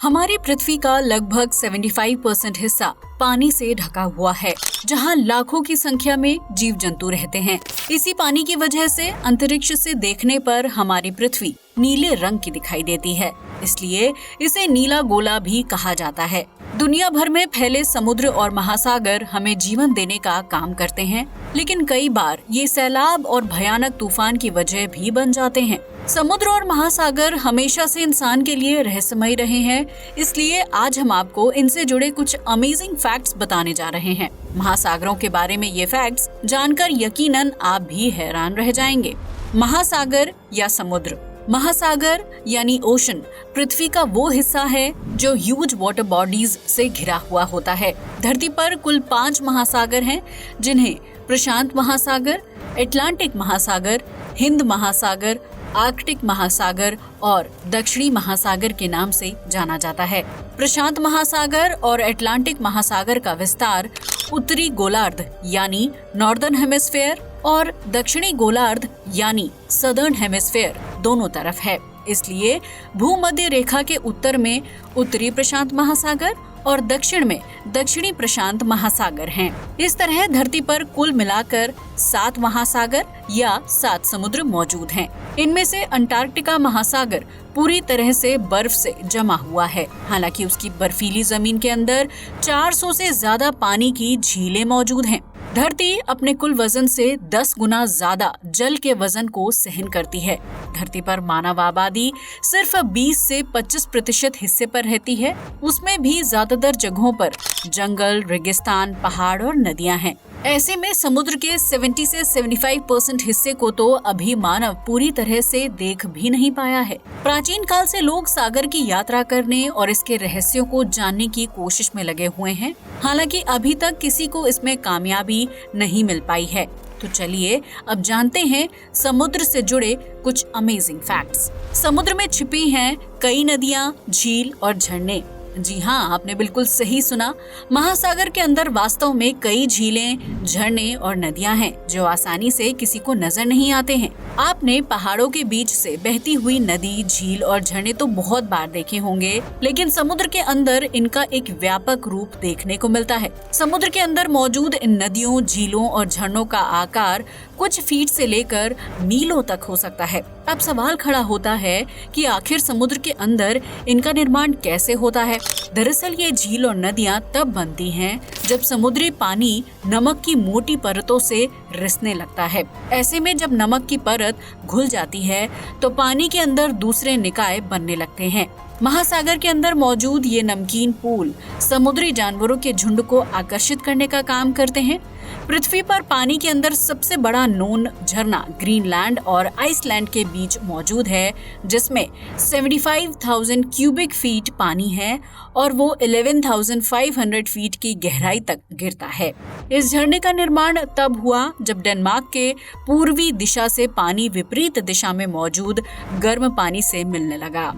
हमारी पृथ्वी का लगभग 75% हिस्सा पानी से ढका हुआ है, जहां लाखों की संख्या में जीव जंतु रहते हैं। इसी पानी की वजह से अंतरिक्ष से देखने पर हमारी पृथ्वी नीले रंग की दिखाई देती है, इसलिए इसे नीला गोला भी कहा जाता है। दुनिया भर में फैले समुद्र और महासागर हमें जीवन देने का काम करते हैं, लेकिन कई बार ये सैलाब और भयानक तूफान की वजह भी बन जाते हैं। समुद्र और महासागर हमेशा से इंसान के लिए रहस्यमय रहे हैं, इसलिए आज हम आपको इनसे जुड़े कुछ अमेजिंग फैक्ट्स बताने जा रहे हैं। महासागरों के बारे में ये फैक्ट्स जानकर यकीनन आप भी हैरान रह जाएंगे। महासागर या समुद्र। महासागर यानी ओशन पृथ्वी का वो हिस्सा है जो ह्यूज वाटर बॉडीज से घिरा हुआ होता है। धरती पर कुल 5 महासागर हैं, जिन्हें प्रशांत महासागर, अटलांटिक महासागर, हिंद महासागर, आर्कटिक महासागर और दक्षिणी महासागर के नाम से जाना जाता है। प्रशांत महासागर और अटलांटिक महासागर का विस्तार उत्तरी गोलार्ध यानी नॉर्दर्न हेमिस्फेयर और दक्षिणी गोलार्ध यानी सदर्न हेमिस्फेयर दोनों तरफ है। इसलिए भूमध्य रेखा के उत्तर में उत्तरी प्रशांत महासागर और दक्षिण में दक्षिणी प्रशांत महासागर हैं। इस तरह धरती पर कुल मिलाकर 7 महासागर या 7 समुद्र मौजूद हैं। इनमें से अंटार्कटिका महासागर पूरी तरह से बर्फ से जमा हुआ है। हालांकि उसकी बर्फीली जमीन के अंदर 400 से ज्यादा पानी की झीलें मौजूद हैं। धरती अपने कुल वजन से 10 गुना ज्यादा जल के वजन को सहन करती है। धरती पर मानव आबादी सिर्फ 20 से 25% हिस्से पर रहती है। उसमें भी ज्यादातर जगहों पर जंगल, रेगिस्तान, पहाड़ और नदियां हैं। ऐसे में समुद्र के 70 से 75% हिस्से को तो अभी मानव पूरी तरह से देख भी नहीं पाया है। प्राचीन काल से लोग सागर की यात्रा करने और इसके रहस्यों को जानने की कोशिश में लगे हुए हैं। हालांकि अभी तक किसी को इसमें कामयाबी नहीं मिल पाई है। तो चलिए अब जानते हैं समुद्र से जुड़े कुछ अमेजिंग फैक्ट्स। समुद्र में छिपी हैं कई नदियां, झील और झरने। जी हाँ, आपने बिल्कुल सही सुना। महासागर के अंदर वास्तव में कई झीलें, झरने और नदियां हैं जो आसानी से किसी को नजर नहीं आते हैं। आपने पहाड़ों के बीच से बहती हुई नदी, झील और झरने तो बहुत बार देखे होंगे, लेकिन समुद्र के अंदर इनका एक व्यापक रूप देखने को मिलता है। समुद्र के अंदर मौजूद इन नदियों, झीलों और झरनों का आकार कुछ फीट से लेकर मीलों तक हो सकता है। अब सवाल खड़ा होता है कि आखिर समुद्र के अंदर इनका निर्माण कैसे होता है। दरअसल ये झील और नदियां तब बनती हैं जब समुद्री पानी नमक की मोटी परतों से रिसने लगता है। ऐसे में जब नमक की परत घुल जाती है तो पानी के अंदर दूसरे निकाय बनने लगते हैं। महासागर के अंदर मौजूद ये नमकीन पूल समुद्री जानवरों के झुंड को आकर्षित करने का काम करते हैं। पृथ्वी पर पानी के अंदर सबसे बड़ा नोन झरना ग्रीनलैंड और आइसलैंड के बीच मौजूद है, जिसमें 75,000 क्यूबिक फीट पानी है और वो 11,500 फीट की गहराई तक गिरता है। इस झरने का निर्माण तब हुआ जब डेनमार्क के पूर्वी दिशा से पानी विपरीत दिशा में मौजूद गर्म पानी से मिलने लगा।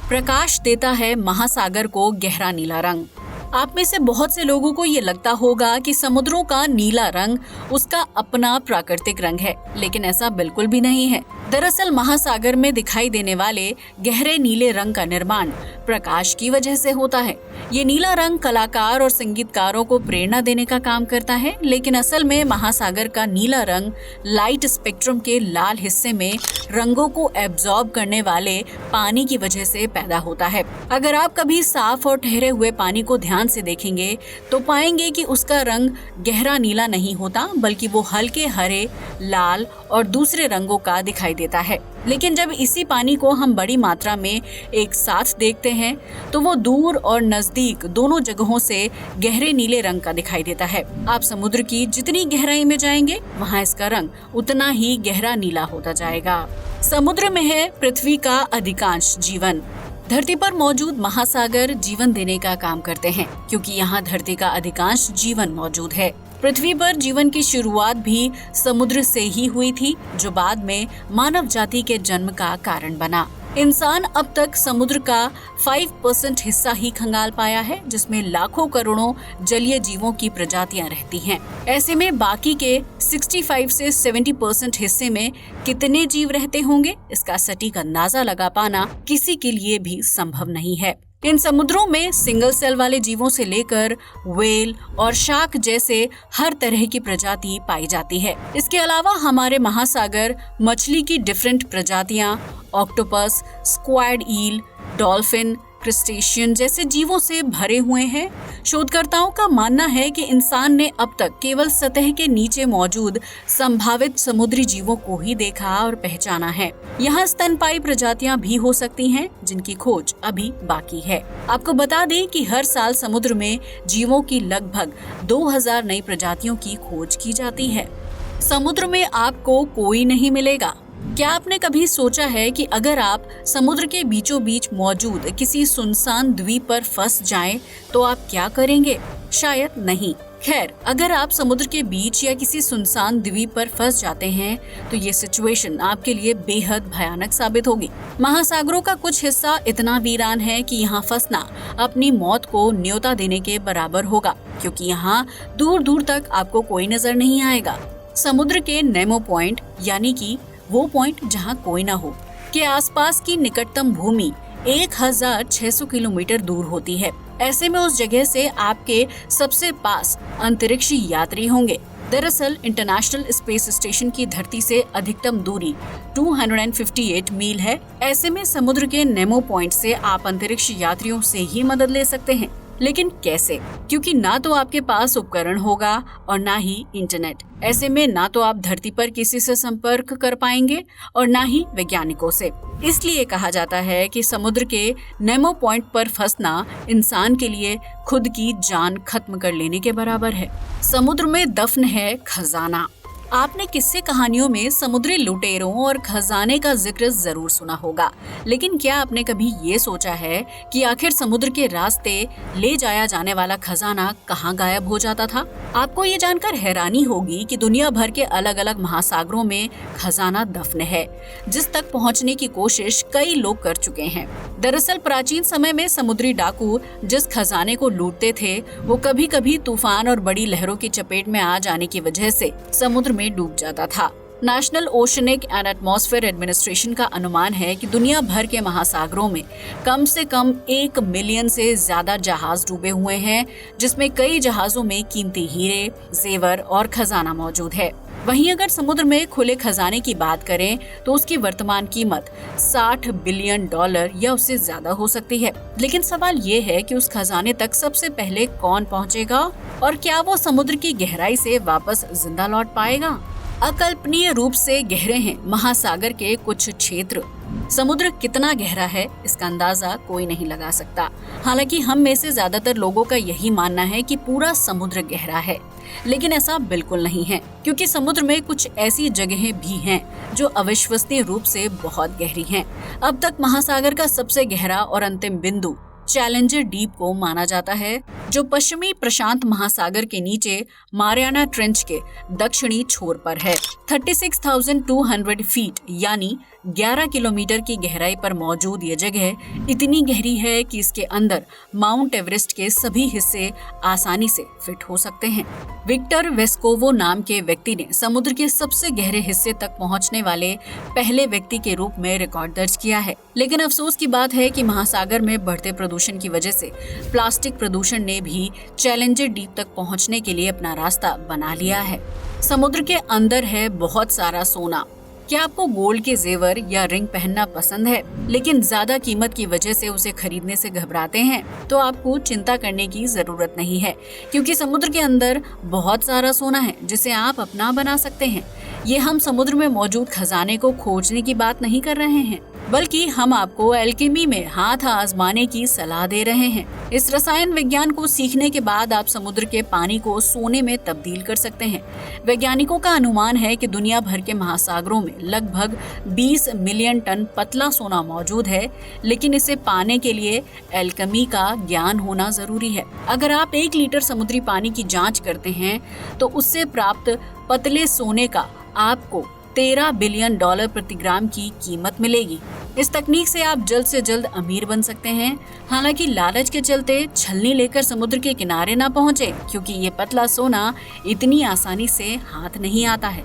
प्रकाश देता है महासागर को गहरा नीला रंग। आप में से बहुत से लोगों को ये लगता होगा कि समुद्रों का नीला रंग उसका अपना प्राकृतिक रंग है, लेकिन ऐसा बिल्कुल भी नहीं है। दरअसल महासागर में दिखाई देने वाले गहरे नीले रंग का निर्माण प्रकाश की वजह से होता है। ये नीला रंग कलाकार और संगीतकारों को प्रेरणा देने का काम करता है, लेकिन असल में महासागर का नीला रंग लाइट स्पेक्ट्रम के लाल हिस्से में रंगों को एब्जॉर्ब करने वाले पानी की वजह से पैदा होता है। अगर आप कभी साफ और ठहरे हुए पानी को ध्यान से देखेंगे तो पाएंगे कि उसका रंग गहरा नीला नहीं होता, बल्कि वो हल्के हरे, लाल और दूसरे रंगों का दिखाई देता है। लेकिन जब इसी पानी को हम बड़ी मात्रा में एक साथ देखते हैं तो वो दूर और नजदीक दोनों जगहों से गहरे नीले रंग का दिखाई देता है। आप समुद्र की जितनी गहराई में जाएंगे वहाँ इसका रंग उतना ही गहरा नीला होता जाएगा। समुद्र में है पृथ्वी का अधिकांश जीवन। धरती पर मौजूद महासागर जीवन देने का काम करते हैं, क्योंकि यहाँ धरती का अधिकांश जीवन मौजूद है। पृथ्वी पर जीवन की शुरुआत भी समुद्र से ही हुई थी, जो बाद में मानव जाति के जन्म का कारण बना। इंसान अब तक समुद्र का 5% हिस्सा ही खंगाल पाया है, जिसमें लाखों करोड़ों जलीय जीवों की प्रजातियां रहती हैं। ऐसे में बाकी के 65 से 70% हिस्से में कितने जीव रहते होंगे, इसका सटीक अंदाजा लगा पाना किसी के लिए भी संभव नहीं है। इन समुद्रों में सिंगल सेल वाले जीवों से लेकर व्हेल और शार्क जैसे हर तरह की प्रजाति पाई जाती है। इसके अलावा हमारे महासागर मछली की डिफरेंट प्रजातियां, ऑक्टोपस, स्क्वाड ईल, डॉल्फिन, क्रिस्टेशियन जैसे जीवों से भरे हुए हैं। शोधकर्ताओं का मानना है कि इंसान ने अब तक केवल सतह के नीचे मौजूद संभावित समुद्री जीवों को ही देखा और पहचाना है। यहाँ स्तनपायी प्रजातियां भी हो सकती हैं, जिनकी खोज अभी बाकी है। आपको बता दें कि हर साल समुद्र में जीवों की लगभग 2000 नई प्रजातियों की खोज की जाती है। समुद्र में आपको कोई नहीं मिलेगा। क्या आपने कभी सोचा है कि अगर आप समुद्र के बीचों बीच मौजूद किसी सुनसान द्वीप पर फंस जाएं, तो आप क्या करेंगे? शायद नहीं। खैर, अगर आप समुद्र के बीच या किसी सुनसान द्वीप पर फंस जाते हैं, तो ये सिचुएशन आपके लिए बेहद भयानक साबित होगी। महासागरों का कुछ हिस्सा इतना वीरान है कि यहाँ फंसना अपनी मौत को न्योता देने के बराबर होगा, क्योंकि यहाँ दूर दूर तक आपको कोई नजर नहीं आएगा। समुद्र के नेमो पॉइंट, यानी कि वो पॉइंट जहाँ कोई ना हो, के आसपास की निकटतम भूमि 1600 किलोमीटर दूर होती है। ऐसे में उस जगह से आपके सबसे पास अंतरिक्षी यात्री होंगे। दरअसल इंटरनेशनल स्पेस स्टेशन की धरती से अधिकतम दूरी 258 मील है। ऐसे में समुद्र के नेमो पॉइंट से आप अंतरिक्ष यात्रियों से ही मदद ले सकते हैं। लेकिन कैसे? क्योंकि ना तो आपके पास उपकरण होगा और ना ही इंटरनेट। ऐसे में ना तो आप धरती पर किसी से संपर्क कर पाएंगे और ना ही वैज्ञानिकों से। इसलिए कहा जाता है कि समुद्र के नेमो पॉइंट पर फंसना इंसान के लिए खुद की जान खत्म कर लेने के बराबर है। समुद्र में दफन है खजाना। आपने किस्से कहानियों में समुद्री लुटेरों और खजाने का जिक्र जरूर सुना होगा, लेकिन क्या आपने कभी ये सोचा है कि आखिर समुद्र के रास्ते ले जाया जाने वाला खजाना कहाँ गायब हो जाता था? आपको ये जानकर हैरानी होगी कि दुनिया भर के अलग अलग महासागरों में खजाना दफन है, जिस तक पहुँचने की कोशिश कई लोग कर चुके हैं। दरअसल प्राचीन समय में समुद्री डाकू जिस खजाने को लूटते थे, वो कभी कभी तूफान और बड़ी लहरों की चपेट में आ जाने की वजह से समुद्र में डूब जाता था। National oceanic and atmosphere administration का अनुमान है कि दुनिया भर के महासागरों में कम से कम 1 मिलियन से ज्यादा जहाज डूबे हुए हैं, जिसमें कई जहाजों में कीमती हीरे, जेवर और खजाना मौजूद है। वहीं अगर समुद्र में खुले खजाने की बात करें तो उसकी वर्तमान कीमत $60 बिलियन या उससे ज्यादा हो सकती है। लेकिन सवाल ये है कि उस खजाने तक सबसे पहले कौन पहुंचेगा और क्या वो समुद्र की गहराई से वापस जिंदा लौट पाएगा? अकल्पनीय रूप से गहरे हैं महासागर के कुछ क्षेत्र। समुद्र कितना गहरा है, इसका अंदाजा कोई नहीं लगा सकता। हालांकि हम में से ज्यादातर लोगों का यही मानना है कि पूरा समुद्र गहरा है, लेकिन ऐसा बिल्कुल नहीं है, क्योंकि समुद्र में कुछ ऐसी जगहें भी हैं जो अविश्वसनीय रूप से बहुत गहरी हैं। अब तक महासागर का सबसे गहरा और अंतिम बिंदु चैलेंजर डीप को माना जाता है, जो पश्चिमी प्रशांत महासागर के नीचे मारियाना ट्रेंच के दक्षिणी छोर पर है। 36,200 फीट यानी 11 किलोमीटर की गहराई पर मौजूद ये जगह इतनी गहरी है कि इसके अंदर माउंट एवरेस्ट के सभी हिस्से आसानी से फिट हो सकते हैं। विक्टर वेस्कोवो नाम के व्यक्ति ने समुद्र के सबसे गहरे हिस्से तक पहुंचने वाले पहले व्यक्ति के रूप में रिकॉर्ड दर्ज किया है। लेकिन अफसोस की बात है कि महासागर में बढ़ते प्रदूषण की वजह से प्लास्टिक प्रदूषण ने भी चैलेंजर डीप तक पहुंचने के लिए अपना रास्ता बना लिया है। समुद्र के अंदर है बहुत सारा सोना। क्या आपको गोल्ड के जेवर या रिंग पहनना पसंद है, लेकिन ज्यादा कीमत की वजह से उसे खरीदने से घबराते हैं? तो आपको चिंता करने की जरूरत नहीं है, क्योंकि समुद्र के अंदर बहुत सारा सोना है जिसे आप अपना बना सकते हैं। ये हम समुद्र में मौजूद खजाने को खोजने की बात नहीं कर रहे हैं, बल्कि हम आपको एल्केमी में हाथ आजमाने की सलाह दे रहे हैं। इस रसायन विज्ञान को सीखने के बाद आप समुद्र के पानी को सोने में तब्दील कर सकते हैं। वैज्ञानिकों का अनुमान है कि दुनिया भर के महासागरों में लगभग 20 मिलियन टन पतला सोना मौजूद है, लेकिन इसे पाने के लिए एल्केमी का ज्ञान होना जरूरी है। अगर आप 1 लीटर समुद्री पानी की जांच करते हैं तो उससे प्राप्त पतले सोने का आपको $13 बिलियन प्रति ग्राम की कीमत मिलेगी। इस तकनीक से आप जल्द से जल्द अमीर बन सकते हैं। हालांकि लालच के चलते छलनी लेकर समुद्र के किनारे ना पहुंचे, क्योंकि ये पतला सोना इतनी आसानी से हाथ नहीं आता है।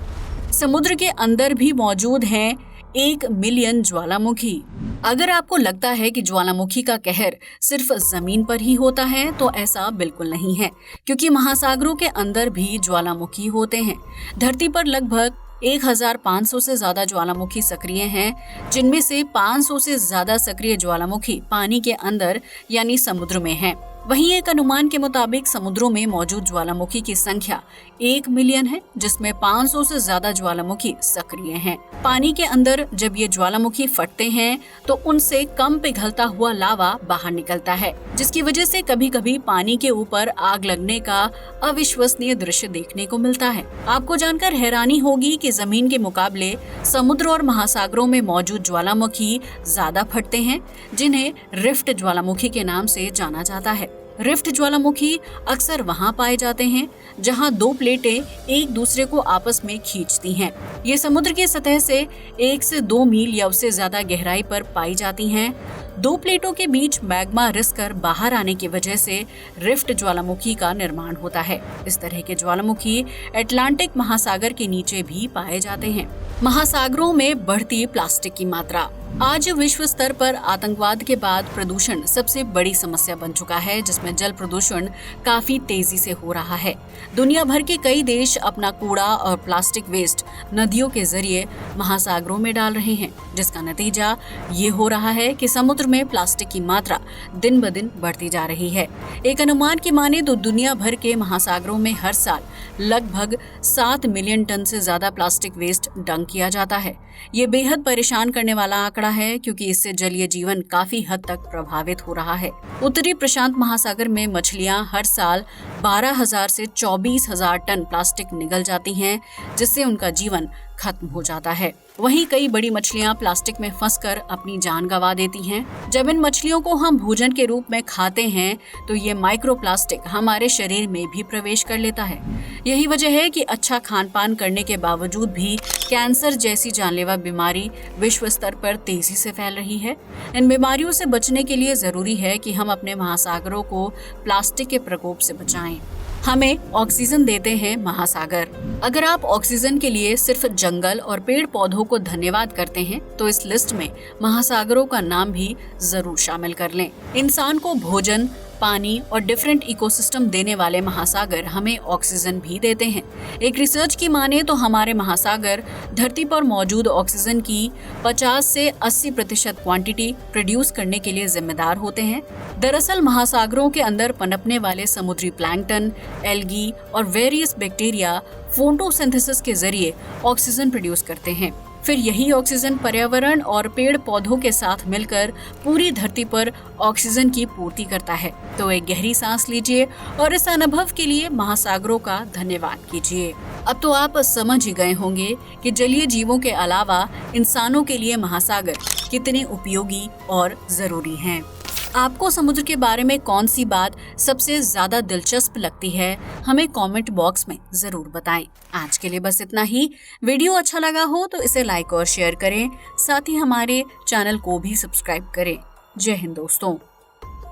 समुद्र के अंदर भी मौजूद हैं 1 मिलियन ज्वालामुखी। अगर आपको लगता है कि ज्वालामुखी का कहर सिर्फ जमीन पर ही होता है तो ऐसा बिल्कुल नहीं है, क्योंकि महासागरों के अंदर भी ज्वालामुखी होते हैं। धरती पर लगभग 1500 से ज्यादा ज्वालामुखी सक्रिय हैं, जिनमें से 500 से ज्यादा सक्रिय ज्वालामुखी पानी के अंदर यानी समुद्र में हैं। वहीं एक अनुमान के मुताबिक समुद्रों में मौजूद ज्वालामुखी की संख्या 1 मिलियन है, जिसमें 500 से ज्यादा ज्वालामुखी सक्रिय हैं। पानी के अंदर जब ये ज्वालामुखी फटते हैं तो उनसे कम पिघलता हुआ लावा बाहर निकलता है, जिसकी वजह से कभी कभी पानी के ऊपर आग लगने का अविश्वसनीय दृश्य देखने को मिलता है। आपको जानकर हैरानी होगी कि जमीन के मुकाबले समुद्र और महासागरों में मौजूद ज्वालामुखी ज्यादा फटते हैं, जिन्हें रिफ्ट ज्वालामुखी के नाम से जाना जाता है। रिफ्ट ज्वालामुखी अक्सर वहां पाए जाते हैं जहां दो प्लेटें एक दूसरे को आपस में खींचती हैं। ये समुद्र की सतह से 1 से 2 मील या उससे ज्यादा गहराई पर पाई जाती हैं। दो प्लेटों के बीच मैग्मा रिस कर बाहर आने की वजह से रिफ्ट ज्वालामुखी का निर्माण होता है। इस तरह के ज्वालामुखी अटलांटिक महासागर के नीचे भी पाए जाते हैं। महासागरों में बढ़ती प्लास्टिक की मात्रा। आज विश्व स्तर पर आतंकवाद के बाद प्रदूषण सबसे बड़ी समस्या बन चुका है, जिसमें जल प्रदूषण काफी तेजी से हो रहा है। दुनिया भर के कई देश अपना कूड़ा और प्लास्टिक वेस्ट नदियों के जरिए महासागरों में डाल रहे हैं, जिसका नतीजा ये हो रहा है कि समुद्र में प्लास्टिक की मात्रा दिन ब दिन बढ़ती जा रही है। एक अनुमान की माने तो दुनिया भर के महासागरों में हर साल लगभग 7 मिलियन टन से ज्यादा प्लास्टिक वेस्ट डंप किया जाता है। ये बेहद परेशान करने वाला आंकड़ा है, क्योंकि इससे जलीय जीवन काफी हद तक प्रभावित हो रहा है। उत्तरी प्रशांत महासागर में मछलियां हर साल 12,000 से 24,000 टन प्लास्टिक निगल जाती हैं, जिससे उनका जीवन खत्म हो जाता है। वहीं कई बड़ी मछलियां प्लास्टिक में फंसकर अपनी जान गंवा देती हैं। जब इन मछलियों को हम भोजन के रूप में खाते हैं तो ये माइक्रोप्लास्टिक हमारे शरीर में भी प्रवेश कर लेता है। यही वजह है कि अच्छा खान पान करने के बावजूद भी कैंसर जैसी जानलेवा बीमारी विश्व स्तर पर तेजी से फैल रही है। इन बीमारियों से बचने के लिए जरूरी है कि हम अपने महासागरों को प्लास्टिक के प्रकोप से बचाएं। हमें ऑक्सीजन देते हैं महासागर। अगर आप ऑक्सीजन के लिए सिर्फ जंगल और पेड़ पौधों को धन्यवाद करते हैं तो इस लिस्ट में महासागरों का नाम भी जरूर शामिल कर लें। इंसान को भोजन, पानी और डिफरेंट इकोसिस्टम देने वाले महासागर हमें ऑक्सीजन भी देते हैं। एक रिसर्च की माने तो हमारे महासागर धरती पर मौजूद ऑक्सीजन की 50 से 80% क्वांटिटी प्रोड्यूस करने के लिए जिम्मेदार होते हैं। दरअसल महासागरों के अंदर पनपने वाले समुद्री प्लैंकटन, एल्गी और वेरियस बैक्टीरिया फोटोसिंथेसिस के जरिए ऑक्सीजन प्रोड्यूस करते हैं। फिर यही ऑक्सीजन पर्यावरण और पेड़ पौधों के साथ मिलकर पूरी धरती पर ऑक्सीजन की पूर्ति करता है। तो एक गहरी सांस लीजिए और इस अनुभव के लिए महासागरों का धन्यवाद कीजिए। अब तो आप समझ ही गए होंगे कि जलीय जीवों के अलावा इंसानों के लिए महासागर कितने उपयोगी और जरूरी हैं। आपको समुद्र के बारे में कौन सी बात सबसे ज्यादा दिलचस्प लगती है, हमें कमेंट बॉक्स में जरूर बताएं। आज के लिए बस इतना ही। वीडियो अच्छा लगा हो तो इसे लाइक और शेयर करें, साथ ही हमारे चैनल को भी सब्सक्राइब करें। जय हिंद दोस्तों।